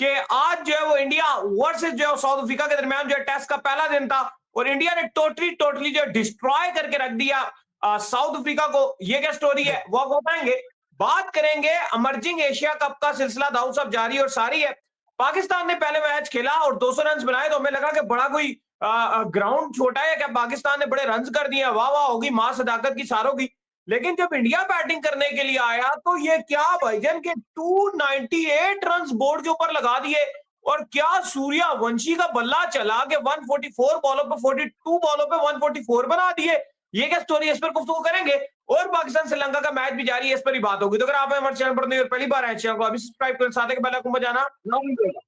कि आज जो है वो इंडिया वर्सेस जो है साउथ अफ्रीका के दरमियान जो है टेस्ट का पहला दिन था और इंडिया ने टोटली टोटली जो डिस्ट्रॉय करके रख दिया साउथ अफ्रीका को। ये क्या स्टोरी है वो आपको बताएंगे। बात करेंगे अमर्जिंग एशिया कप का सिलसिला दाऊद साहब जारी और सारी है। पाकिस्तान ने पहले मैच खेला और 200 रन बनाए तो हमें लगा कि बड़ा कोई ग्राउंड छोटा है क्या, पाकिस्तान ने बड़े रन कर दिए, वाह वाह होगी, मां सदाकत की सारों की। लेकिन जब इंडिया बैटिंग करने के लिए आया तो ये क्या भाईजान के 298 रन बोर्ड के ऊपर लगा दिए और क्या सूर्यवंशी का बल्ला चला के 144 बॉलों पे 42 बॉलों पे 144 बना दिए। ये क्या स्टोरी है, इस पर गुफ्तगू करेंगे। और पाकिस्तान श्रीलंका का मैच भी जारी है, इस पर ही बात होगी। तो अगर आप हमारे चैनल पर नहीं और पहली बार आए चैनल को अभी सब्सक्राइब करें, साथ ही बेल आइकन बजाना ना भूलिएगा।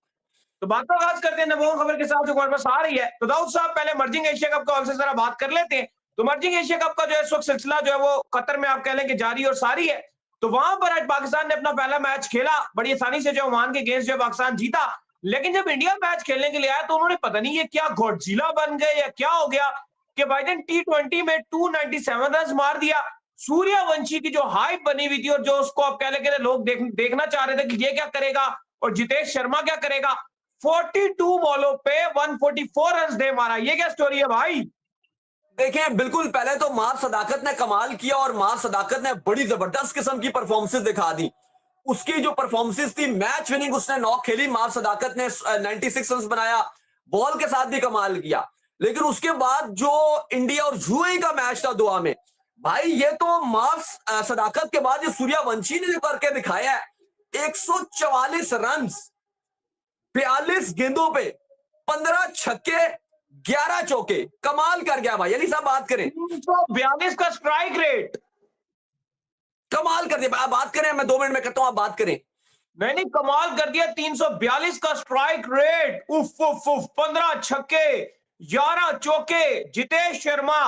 तो बात का आगाज करते हैं नवों खबर के साथ जो हमारे पास आ रही है। तो दाऊद साहब पहले मर्जिंग एशिया कप का से जरा बात कर लेते हैं। तो मर्जिंग एशिया कप का जो है इस वक्त सिलसिला जो है वो कतर में आप कह लें कि जारी और सारी है। तो वहां पर आज पाकिस्तान ने अपना पहला मैच खेला, बड़ी आसानी से जो ओमान के अगेंस्ट जो पाकिस्तान जीता। लेकिन जब इंडिया मैच खेलने के लिए आया तो उन्होंने पता नहीं ये क्या गॉडजिला बन गए या क्या हो गया कि भाईजान T20 में 297 रन मार दिया। सूर्यवंशी की जो हाइप बनी हुई थी और जो उसको आप कह लें कि लोग देखना चाह रहे थे कि ये क्या करेगा और जितेश शर्मा क्या करेगा, 42 बॉलों पे 144 रन दे मारा। ये क्या स्टोरी है भाई। देखें, बिल्कुल पहले तो मार सदाकत ने कमाल किया और मार सदाकत ने बड़ी जबरदस्त किस्म की परफॉर्मेंसेस दिखा दी। उसकी जो परफॉर्मेंसेस थी, मैच विनिंग उसने नॉक खेली, मार सदाकत ने 96 रन बनाया, बॉल के साथ भी कमाल किया। लेकिन उसके बाद जो इंडिया और यूएई का मैच था दुआ में, भाई ये तो मार सदाकत के बाद जो सूर्यवंशी ने जो करके दिखाया है, 144 रन 42 गेंदों पे, 15 छक्के 11 चौके, कमाल कर गया भाई। अली साहब बात करें, 342 का स्ट्राइक रेट, कमाल कर दिया। आप बात करें, मैं 2 मिनट में करता हूं, आप बात करें। मैंने कमाल कर दिया। 342 का स्ट्राइक रेट, उफ उफ उफ, 15 छक्के 11 चौके। जितेश शर्मा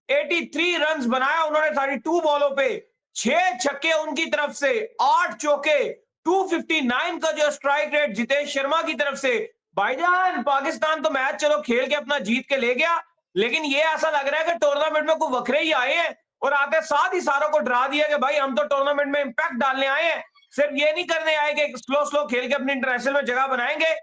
83 रन बनाया उन्होंने 32 बॉलों पे, 6 छक्के उनकी तरफ से, 8 चौके, 259 का जो स्ट्राइक रेट जितेश शर्मा की तरफ से। भाईजान पाकिस्तान तो मैच चलो खेल के अपना जीत के ले गया, लेकिन ये ऐसा लग रहा है कि टूर्नामेंट में कोई वखरे ही आए हैं और आते साथ ही सारों को डरा दिया कि भाई हम तो टूर्नामेंट में इंपैक्ट डालने आए हैं, सिर्फ ये नहीं करने आए कि स्लो स्लो खेल के अपनी इंटरनेशनल में जगह बनाएंगे।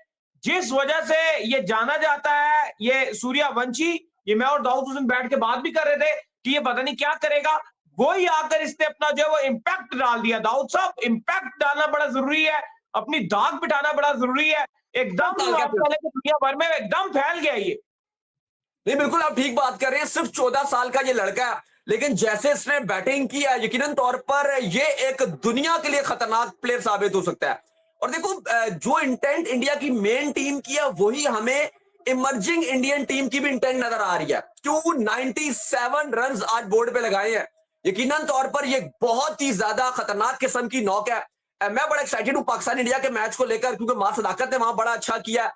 जिस वजह से ये जाना जाता है ये सूर्यवंशी, ये मैं और दाऊद उस दिन बैठ के बात भी कर रहे थे कि ये पता नहीं क्या करेगा, वही आकर इसने अपना जो है वो इम्पैक्ट डाल दिया। दाऊद साहब, इम्पैक्ट डालना बड़ा जरूरी है, अपनी दाग बिठाना बड़ा जरूरी है। एकदम दुनिया भर में एकदम फैल गया ये। नहीं, बिल्कुल आप ठीक बात कर रहे हैं। सिर्फ 14 साल का ये लड़का है, लेकिन जैसे इसने बैटिंग की है, यकीनन तौर पर ये एक दुनिया के लिए खतरनाक प्लेयर साबित हो सकता है। और देखो, जो इंटेंट इंडिया की मेन टीम की है, वही हमें इमर्जिंग इंडियन टीम की भी इंटेंट नजर आ रही है। 297 रन आज बोर्ड पे लगाए हैं। यकीनन तौर पर ये बहुत ही ज्यादा खतरनाक किस्म की नॉक है। मैं बड़ा एक्साइटेड हूं पाकिस्तान इंडिया के मैच को लेकर, क्योंकि मां सदाकत ने वहां बड़ा अच्छा किया।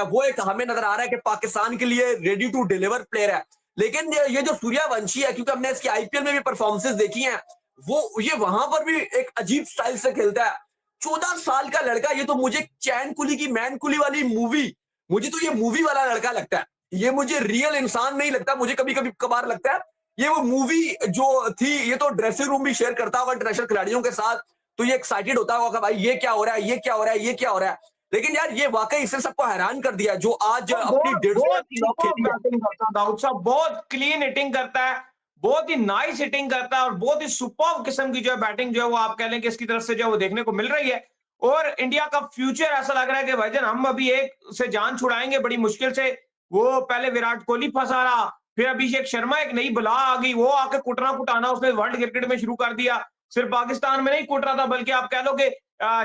वो एक हमें नजर आ रहा है कि पाकिस्तान के लिए रेडी टू डिलीवर प्लेयर है। लेकिन ये जो सूर्यवंशी है, क्योंकि हमने इसकी आईपीएल में भी परफॉर्मेंसेस देखी हैं, वो ये वहां पर भी एक अजीब स्टाइल से खेलता है। 14 साल का लड़का, ये तो मुझे चैन कुली की मैन कुली वाली मूवी, मुझे तो ये मूवी वाला लड़का लगता है। ये मुझे रियल इंसान नहीं लगता, मुझे कभी कभी कभार लगता है ये वो मूवी जो थी। ये तो ड्रेसिंग रूम भी शेयर करता होगा इंटरनेशनल खिलाड़ियों के साथ, तो ये एक्साइटेड होता होगा भाई ये क्या हो रहा है, ये क्या हो रहा है, ये क्या हो रहा है। लेकिन यार ये वाकई इसने सबको हैरान कर दिया, जो आज अपनी 150 दाऊद साहब बहुत क्लीन हिटिंग करता है, बहुत ही नाइस हिटिंग करता है और बहुत ही सुपर्ब किस्म की जो है बैटिंग जो है वो आप कह लें कि इसकी तरफ से जो है वो देखने को मिल रही है। और इंडिया का फ्यूचर ऐसा लग रहा है कि भाईजान हम अभी एक से जान छुड़ाएंगे बड़ी मुश्किल से। वो पहले विराट कोहली फंसा रहा, फिर अभिषेक शर्मा एक नई बला आ गई, वो आके कुटना कुटाना उसने वर्ल्ड क्रिकेट में शुरू कर दिया। सिर्फ पाकिस्तान में नहीं कुट रहा था, बल्कि आप कह लो कि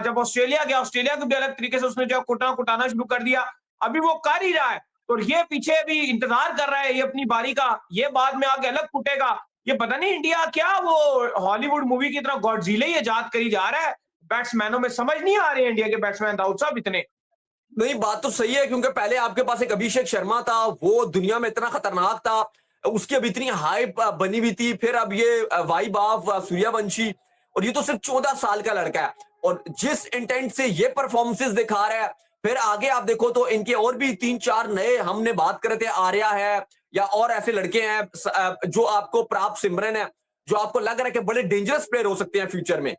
जब ऑस्ट्रेलिया गया, ऑस्ट्रेलिया को भी अलग तरीके से उसने जो कुटना कुटाना शुरू कर दिया। अभी वो कर ही रहा है और ये पीछे भी इंतजार कर रहा है ये अपनी बारी का, ये बाद में आके अलग कुटेगा। ये पता नहीं इंडिया क्या वो हॉलीवुड मूवी की तरह गॉडजिला ही इजाद करी जा रहा है। बैट्समैनों में समझ नहीं आ रहे हैं इंडिया के बैट्समैन दाऊद साहब इतने। नहीं, बात तो सही है, क्योंकि पहले आपके पास एक अभिषेक शर्मा था, वो दुनिया में इतना खतरनाक था, उसकी अब इतनी हाइप बनी हुई थी। फिर अब ये वाइब ऑफ सूर्यवंशी, और ये तो सिर्फ 14 साल का लड़का है और जिस इंटेंट से ये परफॉर्मेंसेस दिखा रहा है, फिर आगे आप देखो तो इनके और भी 3-4 नए, हमने बात कर रहे थे आर्या है या और ऐसे लड़के हैं जो आपको, प्राप्त सिमरन है, जो आपको लग रहा है कि बड़े डेंजरस प्लेयर हो सकते हैं फ्यूचर में।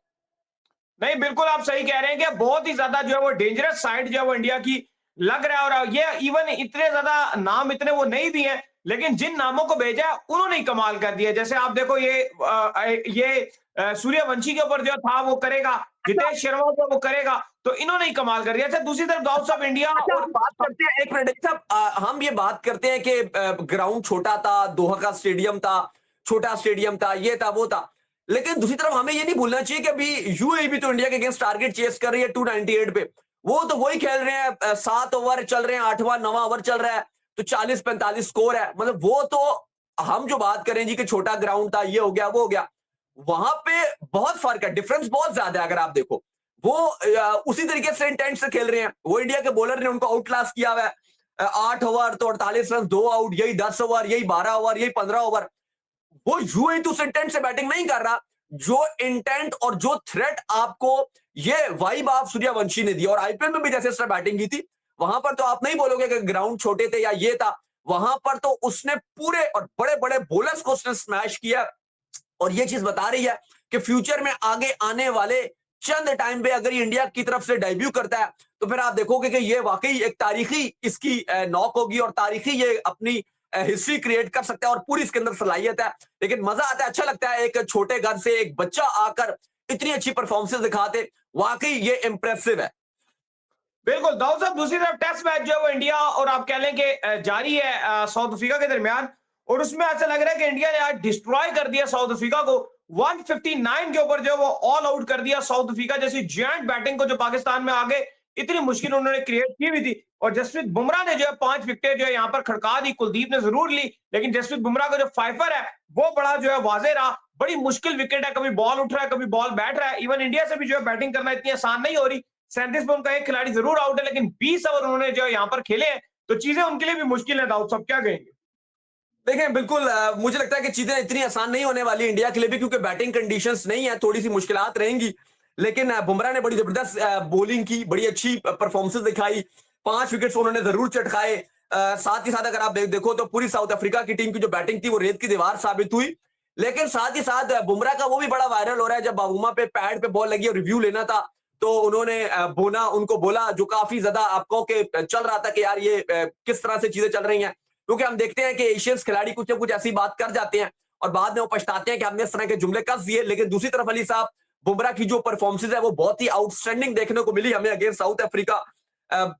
नहीं, बिल्कुल आप सही कह रहे हैं कि बहुत ही ज्यादा जो है वो डेंजरस साइड जो है वो इंडिया की लग रहा है। और ये इवन इतने ज्यादा नाम इतने वो नहीं भी हैं, लेकिन जिन नामों को भेजा है उन्होंने ही कमाल कर दिया। जैसे आप देखो ये सूर्यवंशी के ऊपर जो था वो करेगा, अच्छा, जितेश शर्मा को वो करेगा, तो इन्होंने ही कमाल कर दिया। अच्छा, दूसरी तरफ दाऊद साहब इंडिया अच्छा, और हम बात करते हैं, एक मिनट साहब, हम ये बात करते हैं कि ग्राउंड छोटा था, दोहा का स्टेडियम था, छोटा स्टेडियम था, ये था वो था, लेकिन दूसरी तरफ हमें ये नहीं भूलना चाहिए कि अभी यूएई भी तो इंडिया के अगेंस्ट टारगेट चेस कर रही है 298 पे। वो तो वही खेल रहे हैं, 7 ओवर चल रहे हैं, 8वां 9वां ओवर चल रहा है, तो 40-45 स्कोर है। मतलब वो तो हम जो बात करें जी कि छोटा ग्राउंड था, ये हो गया वो हो गया, वहां पे बहुत फर्क है, डिफरेंस बहुत ज्यादा है। अगर आप देखो वो उसी तरीके से इंटेंट से खेल रहे हैं। वो इंडिया के बॉलर ने उनको आउट क्लास किया हुआ है, 8 ओवर तो 48 रन, 2 आउट, यही 10 ओवर, यही 12 ओवर, यही 15 ओवर। वो यूं तो उस इंटेंट से बैटिंग नहीं कर रहा, जो इंटेंट और जो थ्रेट आपको ये वाइब आप सूर्यवंशी ने दी। और आईपीएल में भी जैसे उसने बैटिंग की थी, वहां पर तो आप नहीं बोलोगे कि ग्राउंड छोटे थे या ये था, वहां पर तो उसने पूरे और बड़े बड़े बॉलर्स को उसने स्मैश किया। और ये चीज बता रही है कि फ्यूचर में आगे आने वाले चंद टाइम पे अगर ये इंडिया की तरफ से डेब्यू करता है, तो फिर आप देखोगे कि ये वाकई एक तारीखी इसकी नॉक होगी और तारीखी ये अपनी हिस्ट्री क्रिएट कर सकता है और पूरी इसके अंदर सलाहियत है। लेकिन मजा आता है, अच्छा लगता है, एक छोटे घर से एक बच्चा आकर इतनी अच्छी परफॉर्मेंस दिखाते, वाकई ये इंप्रेसिव है। बिल्कुल दाऊद साहब, दूसरी तरफ टेस्ट मैच जो है वो इंडिया और आप कह लें कि जारी है साउथ अफ्रीका के दरमियान, और उसमें ऐसा लग रहा है कि इंडिया ने आज डिस्ट्रॉय कर दिया साउथ अफ्रीका को। 159 के ऊपर जो है वो ऑल आउट कर दिया साउथ अफ्रीका जैसी जायंट बैटिंग को, जो पाकिस्तान में आगे इतनी मुश्किल उन्होंने क्रिएट की हुई थी। और जसप्रीत बुमराह ने जो है 5 विकेटें जो है यहाँ पर खड़का दी। कुलदीप ने जरूर ली, लेकिन जसप्रीत बुमराह का जो फाइफर है वो बड़ा जो है वाजे रहा। बड़ी मुश्किल विकेट है, कभी बॉल उठ रहा है, कभी बॉल बैठ रहा है। इवन इंडिया से भी जो है बैटिंग करना इतनी आसान नहीं हो रही। 37 में उनका एक खिलाड़ी जरूर आउट है, लेकिन 20 ओवर उन्होंने जो यहाँ पर खेले हैं, तो चीजें उनके लिए भी मुश्किल है। दाऊद साहब क्या कहेंगे? देखिए बिल्कुल, मुझे लगता है कि चीजें इतनी आसान नहीं होने वाली इंडिया के लिए भी, क्योंकि बैटिंग कंडीशंस नहीं है, थोड़ी सी मुश्किलात रहेंगी। लेकिन बुमराह ने बड़ी जबरदस्त बॉलिंग की, बड़ी अच्छी परफॉर्मेंस दिखाई, 5 विकेट्स उन्होंने जरूर चटकाए। साथ ही साथ अगर आप देखो तो पूरी साउथ अफ्रीका की टीम की जो बैटिंग थी वो रेत की दीवार साबित हुई। लेकिन साथ ही साथ बुमराह का वो भी बड़ा वायरल हो रहा है, जब बाबूमा पे पैड पे बॉल लगी और रिव्यू लेना था, तो उन्होंने उनको बोला, जो काफी ज्यादा आपको के चल रहा था कि यार ये किस तरह से चीजें चल रही हैं। क्योंकि हम देखते हैं कि एशियंस खिलाड़ी कुछ ना कुछ ऐसी बात कर जाते हैं और बाद में वो पछताते हैं कि हमने इस तरह के जुमले कस दिए। लेकिन दूसरी तरफ अली साहब, बुमराह की जो परफॉर्मेंस है वो बहुत ही आउटस्टैंडिंग देखने को मिली हमें अगेंस्ट साउथ अफ्रीका।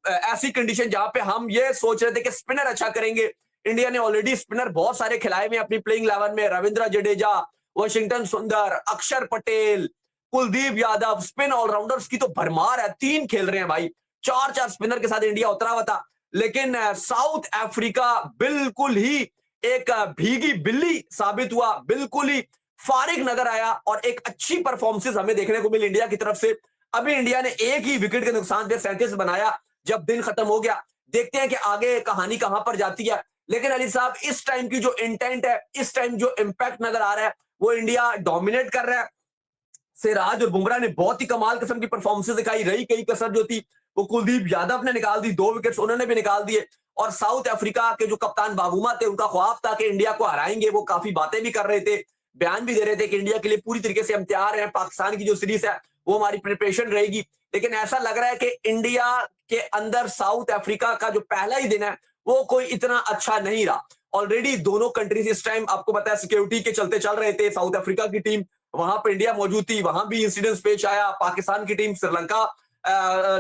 ऐसी कंडीशन जहां पे हम ये सोच रहे थे कि स्पिनर अच्छा करेंगे, इंडिया ने ऑलरेडी स्पिनर बहुत सारे खिलाए हुए अपनी प्लेइंग 11 में, रविंद्र जडेजा, वाशिंगटन सुंदर, अक्षर पटेल, कुलदीप यादव, स्पिन ऑलराउंडर्स की तो भरमार है, 3 खेल रहे हैं भाई, 4-4 स्पिनर के साथ इंडिया उतरा हुआ था। लेकिन साउथ अफ्रीका बिल्कुल ही एक भीगी बिल्ली साबित हुआ, बिल्कुल ही फारिग नजर आया और एक अच्छी परफॉर्मेंस हमें देखने को मिली इंडिया की तरफ से। अभी इंडिया ने एक ही विकेट के नुकसान पे 37 बनाया जब दिन खत्म हो गया। देखते हैं कि आगे कहानी कहां पर जाती है। लेकिन अली साहब, इस टाइम की जो इंटेंट है, इस टाइम जो इंपैक्ट नजर आ रहा है, वो इंडिया डोमिनेट कर रहा है। सिराज और बुमराह ने बहुत ही कमाल किस्म की परफॉर्मेंस दिखाई। रही कई कसर जो थी वो कुलदीप यादव ने निकाल दी, 2 विकेट्स उन्होंने भी निकाल दिए। और साउथ अफ्रीका के जो कप्तान बाबूमा थे, उनका ख्वाब था कि इंडिया को हराएंगे, वो काफी बातें भी कर रहे थे, बयान भी दे रहे थे कि इंडिया के लिए पूरी तरीके से हम तैयार हैं, पाकिस्तान की जो सीरीज है वो हमारी प्रिपरेशन रहेगी। लेकिन ऐसा लग रहा है कि इंडिया के अंदर साउथ अफ्रीका का जो पहला ही दिन है वो कोई इतना अच्छा नहीं रहा। ऑलरेडी दोनों कंट्रीज इस टाइम आपको पता है सिक्योरिटी के चलते चल रहे थे। साउथ अफ्रीका की टीम वहां पर इंडिया मौजूद थी, वहां भी इंसिडेंट्स पेश आया। पाकिस्तान की टीम श्रीलंका,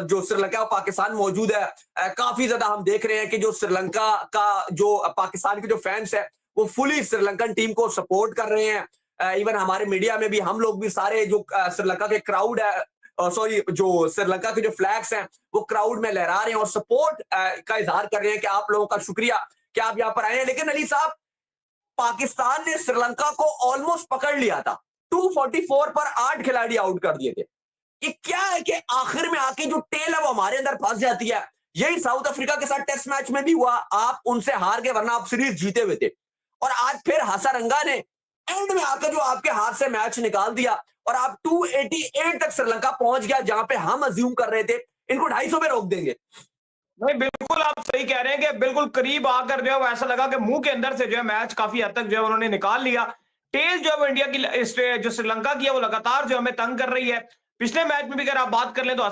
जो श्रीलंका और पाकिस्तान मौजूद है, काफी ज्यादा हम देख रहे हैं कि जो श्रीलंका का जो पाकिस्तान के जो फैंस है वो फुली श्रीलंकन टीम को सपोर्ट कर रहे हैं। इवन हमारे मीडिया में भी हम लोग भी सारे जो श्रीलंका के क्राउड है, सॉरी, जो श्रीलंका के जो फ्लैग्स हैं वो क्राउड में लहरा रहे हैं और सपोर्ट का इजहार कर रहे हैं कि आप लोगों का शुक्रिया कि आप यहाँ पर आए हैं। लेकिन अली साहब, पाकिस्तान ने श्रीलंका को ऑलमोस्ट पकड़ लिया था, 244 पर 8 खिलाड़ी आउट कर दिए थे। ये क्या है कि आखिर में आके जो टेल है वो हमारे अंदर फंस जाती है। यही साउथ अफ्रीका के साथ टेस्ट मैच में भी हुआ, आप उनसे हार गए वरना आप सीरीज जीते हुए थे। और आज फिर हसारंगा ने एंड में आकर जो आपके हाथ से मैच निकाल दिया और आप 288 तक श्रीलंका पहुंच गया, जहां पे हम अज्यूम कर रहे थे इनको 250 पे रोक देंगे। नहीं, बिल्कुल आप सही कह रहे हैं कि बिल्कुल करीब आकर जो है वो ऐसा लगा कि मुंह के अंदर से जो है मैच काफी हद तक जो है उन्होंने निकाल लिया। टेल जो है वो इंडिया की जो श्रीलंका की है वो लगातार जो हमें तंग कर रही है। पिछले मैच में भी अगर आप बात कर लें तो